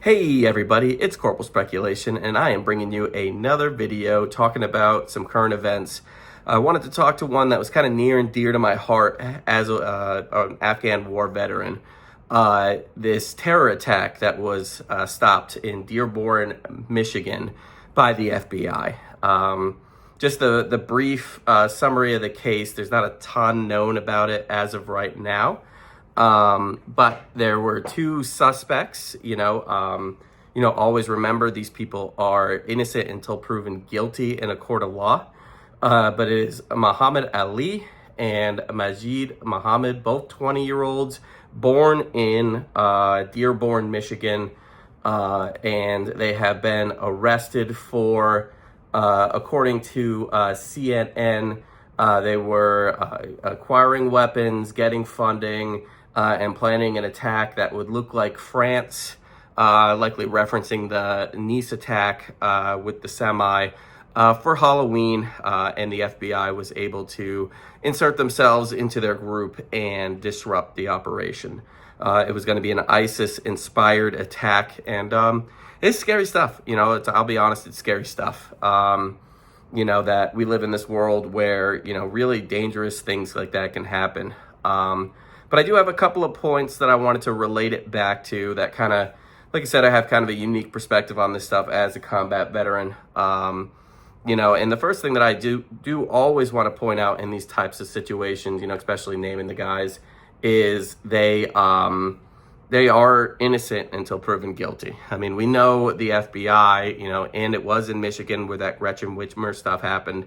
Hey everybody, it's Corporal Speculation, and I am bringing you another video talking about some current events. I wanted to talk to one that was kind of near and dear to my heart as an Afghan war veteran. This terror attack that was stopped in Dearborn, Michigan by the FBI. Just the brief summary of the case, there's not a ton known about it as of right now. But there were two suspects, always remember these people are innocent until proven guilty in a court of law. But it is Muhammad Ali and Majid Muhammad, both 20-year-olds, born in Dearborn, Michigan. And they have been arrested for, according to CNN, they were acquiring weapons, getting funding, and planning an attack that would look like France, likely referencing the Nice attack with the semi for Halloween, and the FBI was able to insert themselves into their group and disrupt the operation. It was going to be an ISIS-inspired attack, and it's scary stuff. I'll be honest, it's scary stuff. That we live in this world where, really dangerous things like that can happen. But I do have a couple of points that I wanted to relate it back to that kind of, like I said, I have kind of a unique perspective on this stuff as a combat veteran. And the first thing that I do always want to point out in these types of situations, especially naming the guys, is they are innocent until proven guilty. I mean, we know the FBI, and it was in Michigan where that Gretchen Whitmer stuff happened,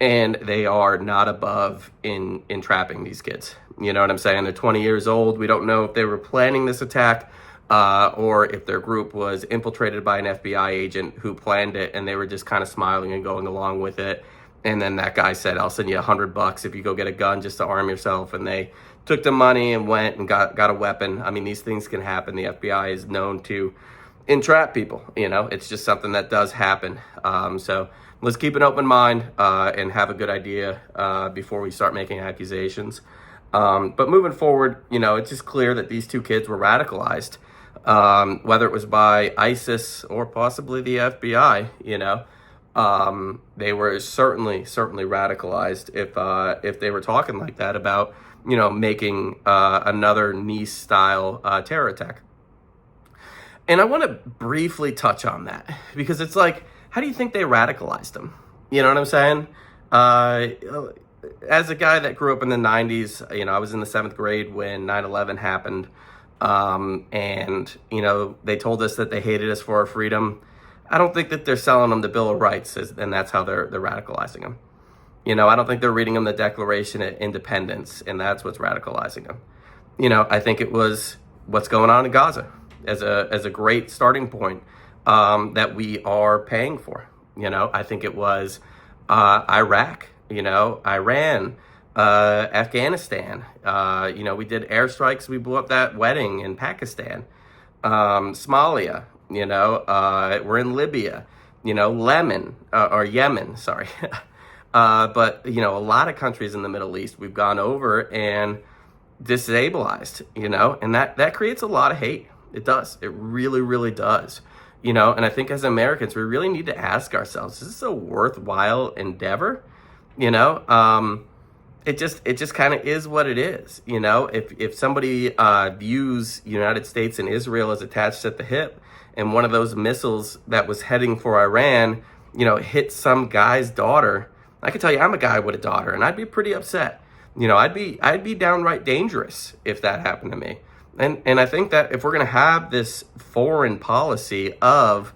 and they are not above in trapping these kids. You know what I'm saying? They're 20 years old. We don't know if they were planning this attack or if their group was infiltrated by an FBI agent who planned it, and they were just kind of smiling and going along with it. And then that guy said, I'll send you $100 if you go get a gun just to arm yourself. And they took the money and went and got a weapon. I mean, these things can happen. The FBI is known to entrap people. It's just something that does happen. So let's keep an open mind and have a good idea before we start making accusations. But moving forward, it's just clear that these two kids were radicalized, whether it was by ISIS or possibly the FBI. They were certainly radicalized if they were talking like that about making another Nice-style terror attack. And I want to briefly touch on that because it's like, how do you think they radicalized them? You know what I'm saying? As a guy that grew up in the 90s, I was in the 7th grade when 9/11 happened. And they told us that they hated us for our freedom. I don't think that they're selling them the Bill of Rights, and that's how they're radicalizing them. I don't think they're reading them the Declaration of Independence, and that's what's radicalizing them. I think it was what's going on in Gaza as a great starting point that we are paying for. I think it was Iraq, Iran, Afghanistan. We did airstrikes. We blew up that wedding in Pakistan, Somalia. We're in Libya. Yemen. Sorry. But a lot of countries in the Middle East we've gone over and destabilized. And that creates a lot of hate. It does. It really, really does. And I think as Americans, we really need to ask ourselves: is this a worthwhile endeavor? It just kind of is what it is. If somebody views United States and Israel as attached at the hip, and one of those missiles that was heading for Iran, hit some guy's daughter, I can tell you I'm a guy with a daughter, and I'd be pretty upset. I'd be downright dangerous if that happened to me. And I think that if we're going to have this foreign policy of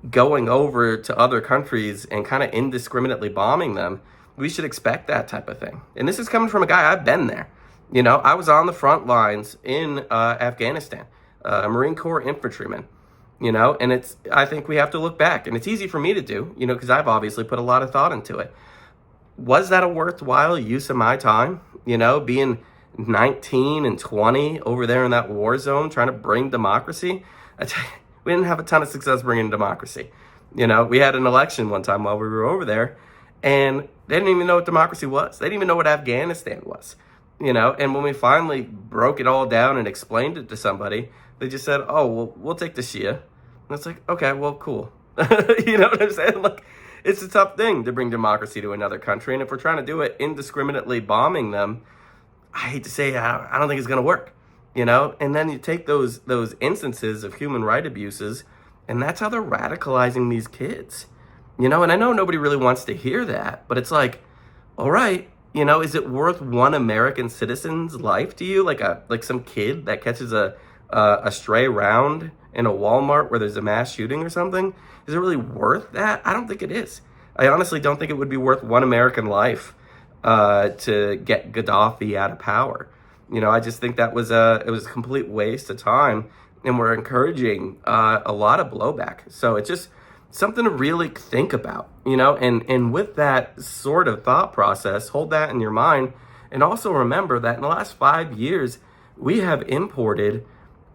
going over to other countries and kind of indiscriminately bombing them, we should expect that type of thing. And this is coming from a guy, I've been there. I was on the front lines in Afghanistan, a Marine Corps infantryman, and I think we have to look back. And it's easy for me to do, because I've obviously put a lot of thought into it. Was that a worthwhile use of my time? Being 19 and 20 over there in that war zone trying to bring democracy. We didn't have a ton of success bringing democracy. We had an election one time while we were over there, and they didn't even know what democracy was. They didn't even know what Afghanistan was. And when we finally broke it all down and explained it to somebody, they just said, oh, well, we'll take the Shia. And it's like, okay, well, cool. You know what I'm saying? Like, it's a tough thing to bring democracy to another country. And if we're trying to do it indiscriminately bombing them, I hate to say, I don't think it's going to work, you know? And then you take those instances of human right abuses, and that's how they're radicalizing these kids, you know? And I know nobody really wants to hear that, but it's like, all right, you know, is it worth one American citizen's life to you? Like some kid that catches a stray round in a Walmart where there's a mass shooting or something? Is it really worth that? I don't think it is. I honestly don't think it would be worth one American life to get Gaddafi out of power. You know, I just think that was it was a complete waste of time, and we're encouraging a lot of blowback. So it's just something to really think about, you know, and with that sort of thought process, hold that in your mind, and also remember that in the last 5 years, we have imported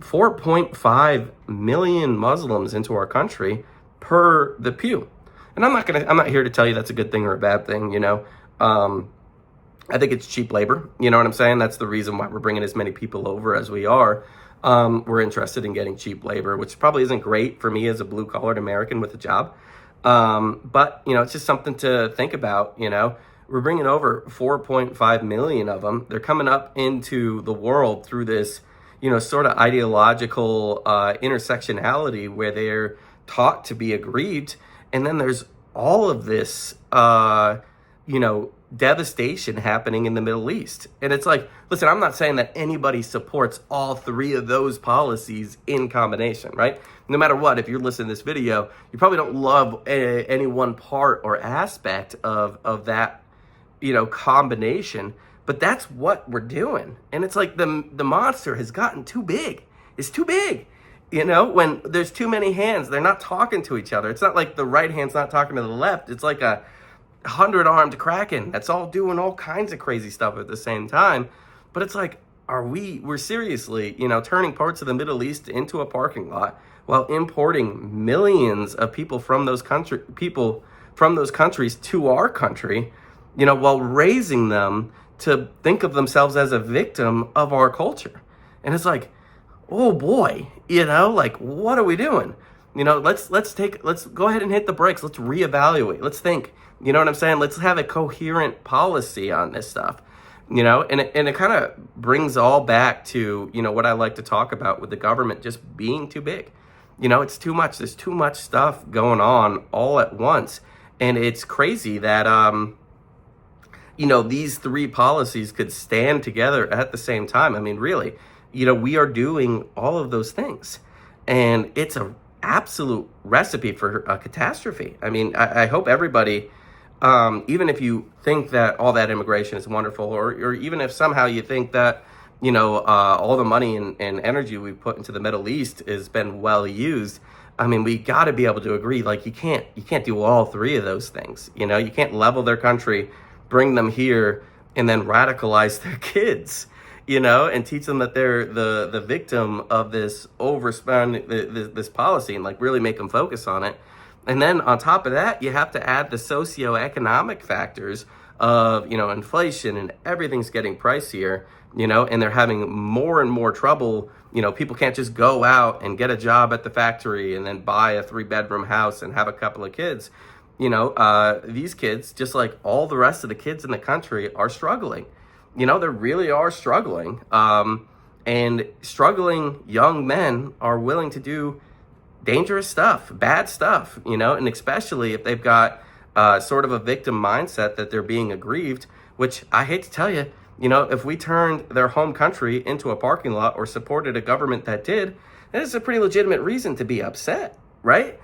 4.5 million Muslims into our country per the Pew. And I'm not here to tell you that's a good thing or a bad thing, you know. I think it's cheap labor, you know what I'm saying? That's the reason why we're bringing as many people over as we are. We're interested in getting cheap labor, which probably isn't great for me as a blue-collared American with a job. But, you know, it's just something to think about, you know. We're bringing over 4.5 million of them. They're coming up into the world through this, you know, sort of ideological intersectionality where they're taught to be aggrieved. And then there's all of this, you know, devastation happening in the Middle East. And it's like, listen, I'm not saying that anybody supports all three of those policies in combination, right? No matter what, if you're listening to this video, you probably don't love any one part or aspect of that, you know, combination, but that's what we're doing. And it's like the monster has gotten too big. It's too big. You know, when there's too many hands, they're not talking to each other. It's not like the right hand's not talking to the left. It's like a 100-armed kraken that's all doing all kinds of crazy stuff at the same time. But it's like, we're seriously, you know, turning parts of the Middle East into a parking lot while importing millions of people from those countries to our country, you know, while raising them to think of themselves as a victim of our culture. And it's like, oh boy, you know, like, what are we doing? You know, let's go ahead and hit the brakes. Let's reevaluate. Let's think. You know what I'm saying? Let's have a coherent policy on this stuff. You know, and it kind of brings all back to, you know, what I like to talk about with the government just being too big. You know, it's too much. There's too much stuff going on all at once. And it's crazy that, you know, these three policies could stand together at the same time. I mean, really, you know, we are doing all of those things. And it's an absolute recipe for a catastrophe. I mean, I hope everybody, even if you think that all that immigration is wonderful, or even if somehow you think that, you know, all the money and energy we put into the Middle East has been well used, I mean, we got to be able to agree, like, you can't do all three of those things. You know, you can't level their country, bring them here, and then radicalize their kids, you know, and teach them that they're the victim of this this policy, and like really make them focus on it. And then on top of that, you have to add the socioeconomic factors of, you know, inflation, and everything's getting pricier, you know, and they're having more and more trouble. You know, people can't just go out and get a job at the factory and then buy a 3-bedroom house and have a couple of kids. You know, these kids, just like all the rest of the kids in the country, are struggling. You know, they really are struggling. And struggling young men are willing to do dangerous stuff, bad stuff, you know, and especially if they've got sort of a victim mindset that they're being aggrieved, which I hate to tell you, you know, if we turned their home country into a parking lot or supported a government that did, that is a pretty legitimate reason to be upset, right?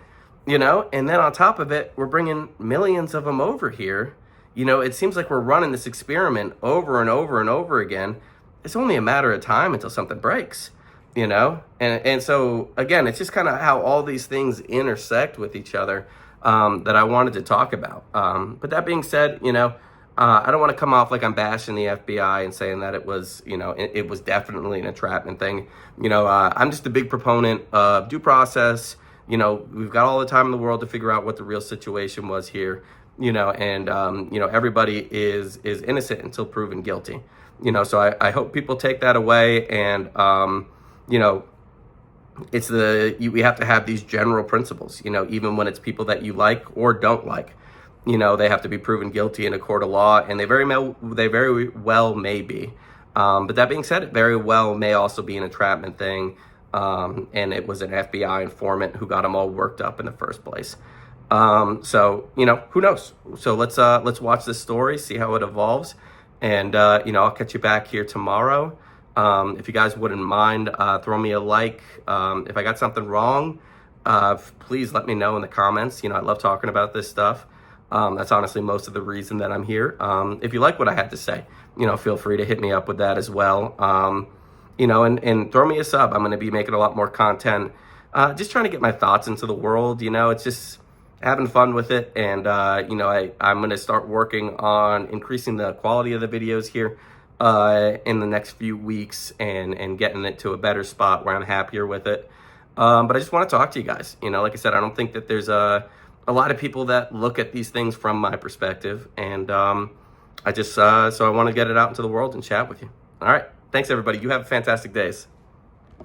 You know, and then on top of it, we're bringing millions of them over here. You know, it seems like we're running this experiment over and over and over again. It's only a matter of time until something breaks, you know? And so, again, it's just kind of how all these things intersect with each other that I wanted to talk about. But that being said, you know, I don't want to come off like I'm bashing the FBI and saying that it was, you know, it was definitely an entrapment thing. You know, I'm just a big proponent of due process. You know, we've got all the time in the world to figure out what the real situation was here. You know, and, you know, everybody is innocent until proven guilty, you know, so I hope people take that away and, you know, we have to have these general principles, even when it's people that you like or don't like. They have to be proven guilty in a court of law, and they very well may be. But that being said, it very well may also be an entrapment thing, and it was an FBI informant who got them all worked up in the first place. So who knows? So let's watch this story, see how it evolves, and I'll catch you back here tomorrow. If you guys wouldn't mind, throw me a like. If I got something wrong, please let me know in the comments. I love talking about this stuff. That's honestly most of the reason that I'm here. If you like what I had to say, feel free to hit me up with that as well. And throw me a sub. I'm going to be making a lot more content, just trying to get my thoughts into the world. It's just having fun with it. And, I'm going to start working on increasing the quality of the videos here in the next few weeks and getting it to a better spot where I'm happier with it. But I just want to talk to you guys. Like I said, I don't think that there's a lot of people that look at these things from my perspective. And I just, so I want to get it out into the world and chat with you. All right. Thanks, everybody. You have fantastic days.